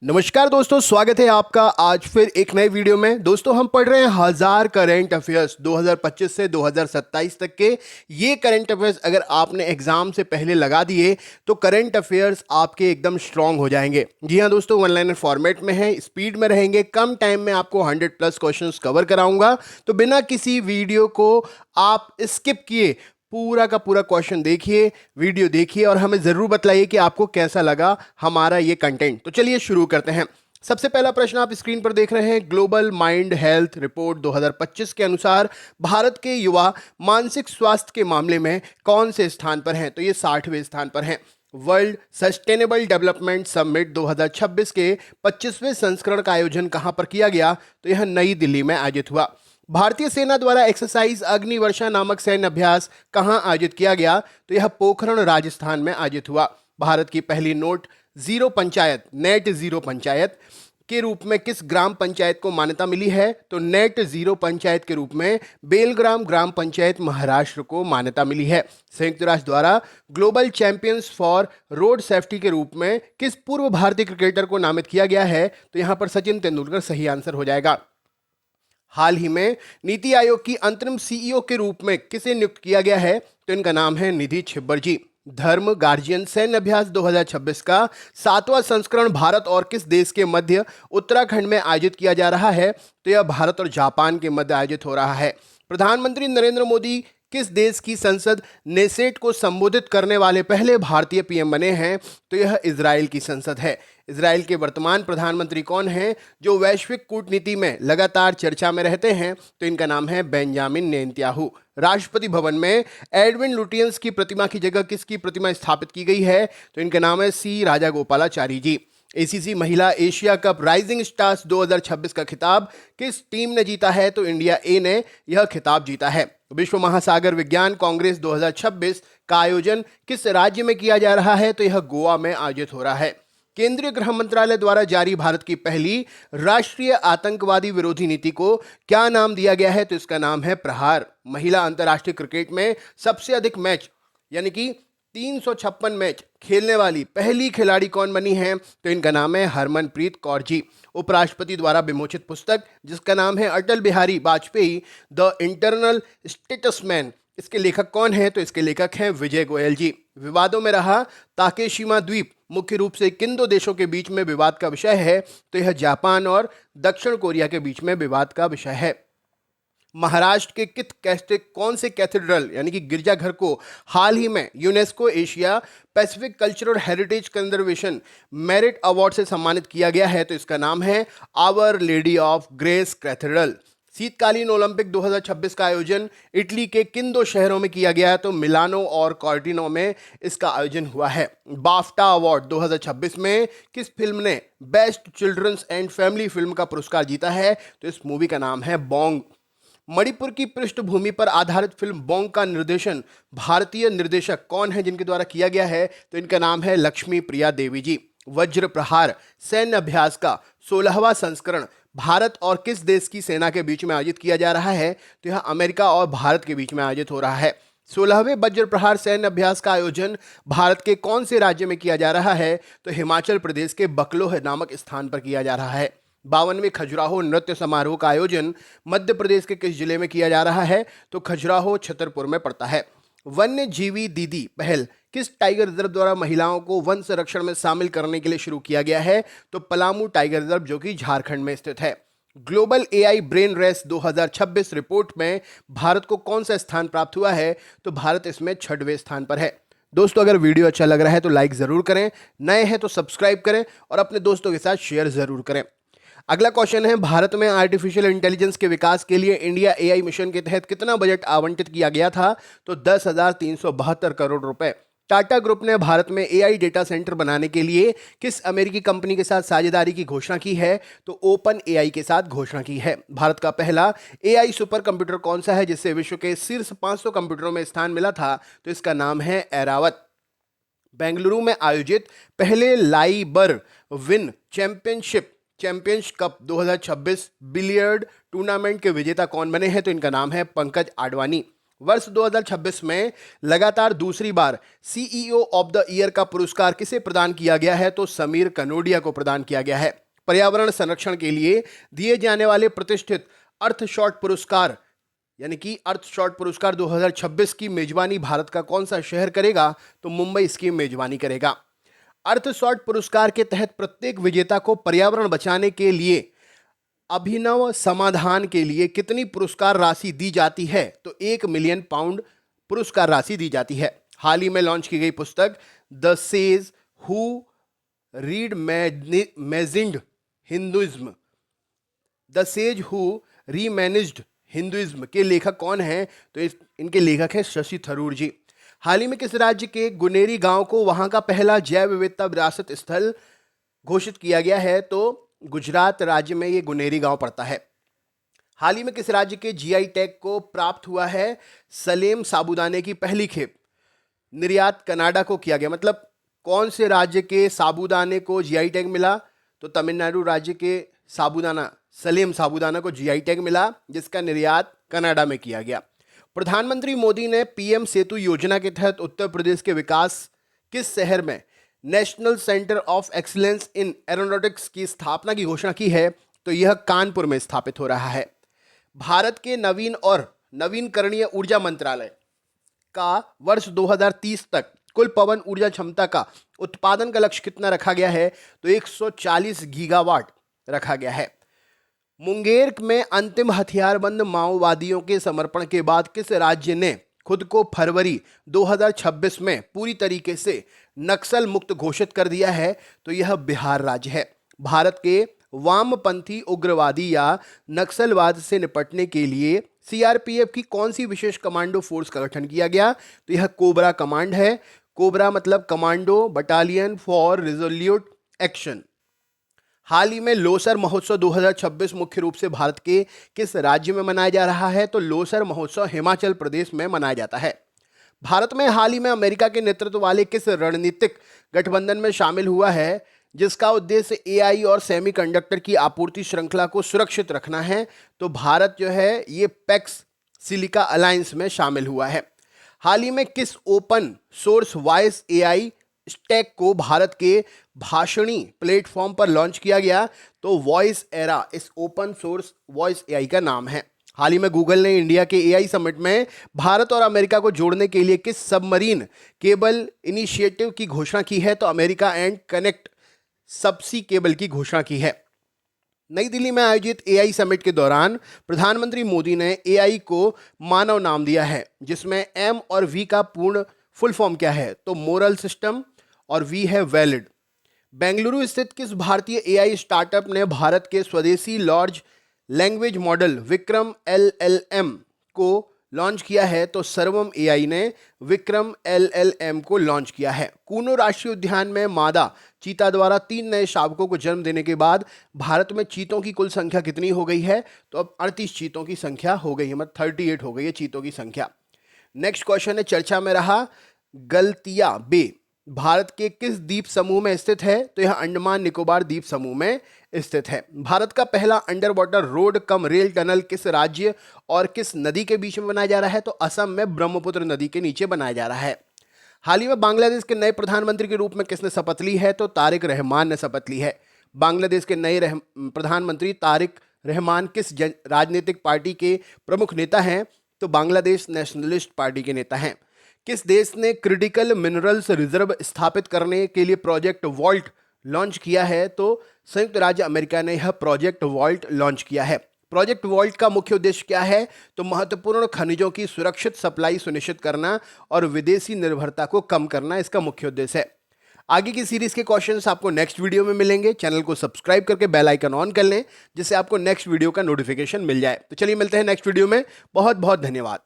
नमस्कार दोस्तों, स्वागत है आपका आज फिर एक नए वीडियो में। दोस्तों हम पढ़ रहे हैं 1000 करंट अफेयर्स 2025 से 2027 तक के। ये करंट अफेयर्स अगर आपने एग्जाम से पहले लगा दिए तो करंट अफेयर्स आपके एकदम स्ट्रांग हो जाएंगे। जी हाँ दोस्तों, वन लाइनर फॉर्मेट में है, स्पीड में रहेंगे, कम टाइम में आपको 100+ क्वेश्चंस कवर कराऊंगा। तो बिना किसी वीडियो को आप स्किप किए पूरा का पूरा क्वेश्चन देखिए, वीडियो देखिए और हमें ज़रूर बताइए कि आपको कैसा लगा हमारा ये कंटेंट। तो चलिए शुरू करते हैं। सबसे पहला प्रश्न आप स्क्रीन पर देख रहे हैं। ग्लोबल माइंड हेल्थ रिपोर्ट 2025 के अनुसार भारत के युवा मानसिक स्वास्थ्य के मामले में कौन से स्थान पर हैं? तो ये 60वें स्थान पर हैं। वर्ल्ड सस्टेनेबल डेवलपमेंट समिट 2026 के 25वें संस्करण का आयोजन कहां पर किया गया? तो यह नई दिल्ली में आयोजित हुआ। भारतीय सेना द्वारा एक्सरसाइज अग्निवर्षा नामक सैन्य अभ्यास कहां आयोजित किया गया? तो यह पोखरण राजस्थान में आयोजित हुआ। भारत की पहली note zero panchayat, net zero panchayat के रूप में किस ग्राम पंचायत को मान्यता मिली है? तो नेट जीरो पंचायत के रूप में बेलग्राम ग्राम पंचायत महाराष्ट्र को मान्यता मिली है। संयुक्त राष्ट्र द्वारा global champions for road safety के रूप में किस पूर्व भारतीय क्रिकेटर को नामित किया गया है? तो यहां पर सचिन तेंदुलकर सही आंसर हो जाएगा। हाल ही में नीति आयोग की अंतरिम सीईओ के रूप में किसे नियुक्त किया गया है? तो इनका नाम है निधि छिब्बर जी। धर्म गार्जियन सैन्य अभ्यास 2026 का 7वां संस्करण भारत और किस देश के मध्य उत्तराखंड में आयोजित किया जा रहा है? तो यह भारत और जापान के मध्य आयोजित हो रहा है। प्रधानमंत्री नरेंद्र मोदी किस देश की संसद नेसेट को संबोधित करने वाले पहले भारतीय पीएम बने हैं? तो यह इजराइल की संसद है। इजराइल के वर्तमान प्रधानमंत्री कौन हैं जो वैश्विक कूटनीति में लगातार चर्चा में रहते हैं? तो इनका नाम है बेंजामिन नेतन्याहू। राष्ट्रपति भवन में एडविन लुटियंस की प्रतिमा की जगह किसकी प्रतिमा स्थापित की गई है? तो इनका नाम है सी राजागोपालाचारी जी। एसीसी महिला एशिया कप राइजिंग स्टार्स 2026 का खिताब किस टीम ने जीता है? तो इंडिया ए ने यह खिताब जीता है। विश्व महासागर विज्ञान कांग्रेस 2026 का आयोजन किस राज्य में किया जा रहा है? तो यह गोवा में आयोजित हो रहा है। केंद्रीय गृह मंत्रालय द्वारा जारी भारत की पहली राष्ट्रीय आतंकवादी विरोधी नीति को क्या नाम दिया गया है? तो इसका नाम है प्रहार। महिला अंतर्राष्ट्रीय क्रिकेट में सबसे अधिक मैच यानी कि 356 मैच खेलने वाली पहली खिलाड़ी कौन बनी है? तो इनका नाम है हरमनप्रीत कौर जी। उपराष्ट्रपति द्वारा विमोचित पुस्तक जिसका नाम है Atal Bihari Vajpayee the internal statesman, इसके लेखक कौन है? तो इसके लेखक हैं विजय गोयल जी। विवादों में रहा ताकेशिमा द्वीप मुख्य रूप से किन दो देशों के बीच में विवाद का विषय है? तो यह जापान और दक्षिण कोरिया के बीच में विवाद का विषय है। महाराष्ट्र के कौन से कैथेड्रल यानी कि गिरजाघर को हाल ही में UNESCO Asia Pacific cultural heritage conservation merit award से सम्मानित किया गया है? तो इसका नाम है our lady of grace cathedral. शीतकालीन ओलंपिक 2026 का आयोजन इटली के किन दो शहरों में किया गया है? तो मिलानो और कॉर्टिनो में इसका आयोजन हुआ है। बाफ्टा अवार्ड 2026 में किस फिल्म ने best children's and family film का पुरस्कार जीता है? तो इस मूवी का नाम है बोंग। मणिपुर की पृष्ठभूमि पर आधारित फिल्म बोंग का निर्देशन भारतीय निर्देशक कौन है जिनके द्वारा किया गया है? तो इनका नाम है लक्ष्मी प्रिया देवी जी। वज्र प्रहार सैन्य अभ्यास का 16वां संस्करण भारत और किस देश की सेना के बीच में आयोजित किया जा रहा है? तो यह अमेरिका और भारत के बीच में आयोजित हो रहा है। 16वें वज्र प्रहार सैन्य अभ्यास का आयोजन भारत के कौन से राज्य में किया जा रहा है? तो हिमाचल प्रदेश के बकलोह नामक स्थान पर किया जा रहा है। 52वें खजुराहो नृत्य समारोह का आयोजन मध्य प्रदेश के किस जिले में किया जा रहा है? तो खजुराहो छतरपुर में पड़ता है। वन्य जीवी दीदी पहल किस टाइगर रिजर्व द्वारा महिलाओं को वन संरक्षण में शामिल करने के लिए शुरू किया गया है? तो पलामू टाइगर रिजर्व जो कि झारखंड में स्थित है। Global AI brain race 2026 report में भारत को कौन सा स्थान प्राप्त हुआ है? तो भारत इसमें 6वें स्थान पर है। दोस्तों अगर वीडियो अच्छा लग रहा है तो लाइक ज़रूर करें, नए हैं तो सब्सक्राइब करें और अपने दोस्तों के साथ शेयर ज़रूर करें। अगला क्वेश्चन है, भारत में आर्टिफिशियल इंटेलिजेंस के विकास के लिए इंडिया एआई मिशन के तहत कितना बजट आवंटित किया गया था? तो 10,372 करोड़ रुपए। टाटा ग्रुप ने भारत में एआई डेटा सेंटर बनाने के लिए किस अमेरिकी कंपनी के साथ साझेदारी की घोषणा की है? तो ओपन एआई के साथ घोषणा की है। भारत का पहला एआई सुपर कंप्यूटर कौन सा है जिससे विश्व के शीर्ष 500 कंप्यूटरों में स्थान मिला था? तो इसका नाम है ऐरावत। बेंगलुरु में आयोजित पहले Liber win champions cup 2026 billiard tournament के विजेता कौन बने हैं? तो इनका नाम है पंकज आडवाणी। वर्ष 2026 में लगातार दूसरी बार सीईओ ऑफ द ईयर का पुरस्कार किसे प्रदान किया गया है? तो समीर कनोडिया को प्रदान किया गया है। पर्यावरण संरक्षण के लिए दिए जाने वाले प्रतिष्ठित अर्थशॉट पुरस्कार यानी कि अर्थशॉट पुरस्कार 2026 की मेजबानी भारत का कौन सा शहर करेगा? तो मुंबई इसकी मेजबानी करेगा। अर्थशॉट पुरस्कार के तहत प्रत्येक विजेता को पर्यावरण बचाने के लिए अभिनव समाधान के लिए कितनी पुरस्कार राशि दी जाती है? तो 1 मिलियन पाउंड पुरस्कार राशि दी जाती है। हाल ही में लॉन्च की गई पुस्तक the sage who reimagined Hinduism reimagined Hinduism के लेखक कौन हैं? तो इनके लेखक हैं शशि थरूर जी। हाल ही में किस राज्य के गुनेरी गांव को वहां का पहला जैव विविधता विरासत स्थल घोषित किया गया है? तो गुजरात राज्य में ये गुनेरी गांव पड़ता है। हाल ही में किस राज्य के जीआई टैग को प्राप्त हुआ है? सलेम साबूदाने की पहली खेप निर्यात कनाडा को किया गया। मतलब कौन से राज्य के साबूदाने को जीआई टैग मिला? तो तमिलनाडु राज्य के साबूदाना सलेम साबूदाना को जीआई टैग मिला, जिसका निर्यात कनाडा में किया गया। प्रधानमंत्री मोदी ने पीएम सेतु योजना के तहत उत्तर प्रदेश के विकास किस शहर में national centre of excellence in aeronautics की स्थापना की घोषणा की है? तो यह कानपुर में स्थापित हो रहा है। भारत के नवीन और नवीनकरणीय ऊर्जा मंत्रालय का वर्ष 2030 तक कुल पवन ऊर्जा क्षमता का उत्पादन का लक्ष्य कितना रखा गया है? तो 140 गीगावाट रखा गया है। मुंगेर में अंतिम हथियारबंद माओवादियों के समर्पण के बाद किस राज्य ने खुद को फरवरी 2026 में पूरी तरीके से नक्सल मुक्त घोषित कर दिया है? तो यह बिहार राज्य है। भारत के वामपंथी उग्रवादी या नक्सलवाद से निपटने के लिए सीआरपीएफ की कौन सी विशेष कमांडो फोर्स का गठन किया गया? तो यह कोबरा कमांड है। कोबरा मतलब commando battalion for resolute action. हाल ही में लोसर महोत्सव 2026 मुख्य रूप से भारत के किस राज्य में मनाया जा रहा है? तो लोसर महोत्सव हिमाचल प्रदेश में मनाया जाता है। भारत में हाल ही में अमेरिका के नेतृत्व वाले किस रणनीतिक गठबंधन में शामिल हुआ है, जिसका उद्देश्य एआई और सेमीकंडक्टर की आपूर्ति श्रृंखला को सुरक्षित रखना है? तो भारत जो है ये पैक्स सिलिका अलायंस में शामिल हुआ है। हाल ही में किस open source voice AI stack को भारत के भाषणी प्लेटफॉर्म पर लॉन्च किया गया? तो वॉइस एरा इस ओपन सोर्स वॉइस एआई का नाम है। हाल ही में गूगल ने इंडिया के एआई समिट में भारत और अमेरिका को जोड़ने के लिए किस सबमरीन केबल इनिशिएटिव की घोषणा की है? तो America and connect subsea cable की घोषणा की है। नई दिल्ली में आयोजित एआई समिट के दौरान प्रधानमंत्री मोदी ने एआई को मानव नाम दिया है, जिसमें एम और वी का पूर्ण फुल फॉर्म क्या है? तो मोरल सिस्टम और वी है वैलिड। बेंगलुरु स्थित किस भारतीय एआई स्टार्टअप ने भारत के स्वदेशी large language model Vikram LLM को लॉन्च किया है? तो सर्वम एआई ने विक्रम एलएलएम को लॉन्च किया है। कूनो राष्ट्रीय उद्यान में मादा चीता द्वारा 3 नए शावकों को जन्म देने के बाद भारत में चीतों की कुल संख्या कितनी हो गई है? तो अब 38 चीतों की संख्या हो गई है, मतलब 38 हो गई है चीतों की संख्या। नेक्स्ट क्वेश्चन है, चर्चा में रहा गलतिया बे भारत के किस द्वीप समूह में स्थित है? तो यह अंडमान निकोबार द्वीप समूह में स्थित है। भारत का पहला under water road cum rail tunnel किस राज्य और किस नदी के बीच में बनाया जा रहा है? तो असम में ब्रह्मपुत्र नदी के नीचे बनाया जा रहा है। हाल ही में बांग्लादेश के नए प्रधानमंत्री के रूप में किसने शपथ ली है? तो तारिक रहमान ने शपथ ली है। बांग्लादेश के नए प्रधानमंत्री तारिक रहमान किस राजनीतिक पार्टी के प्रमुख नेता हैं? तो बांग्लादेश नेशनलिस्ट पार्टी के नेता हैं। किस देश ने क्रिटिकल मिनरल्स रिजर्व स्थापित करने के लिए प्रोजेक्ट वॉल्ट लॉन्च किया है? तो संयुक्त राज्य अमेरिका ने यह प्रोजेक्ट वॉल्ट लॉन्च किया है। प्रोजेक्ट वॉल्ट का मुख्य उद्देश्य क्या है? तो महत्वपूर्ण खनिजों की सुरक्षित सप्लाई सुनिश्चित करना और विदेशी निर्भरता को कम करना इसका मुख्य उद्देश्य है। आगे की सीरीज के क्वेश्चंस आपको नेक्स्ट वीडियो में मिलेंगे। चैनल को सब्सक्राइब करके बेल आइकन ऑन कर लें, जिससे आपको नेक्स्ट वीडियो का नोटिफिकेशन मिल जाए। तो चलिए मिलते हैं नेक्स्ट वीडियो में। बहुत बहुत धन्यवाद।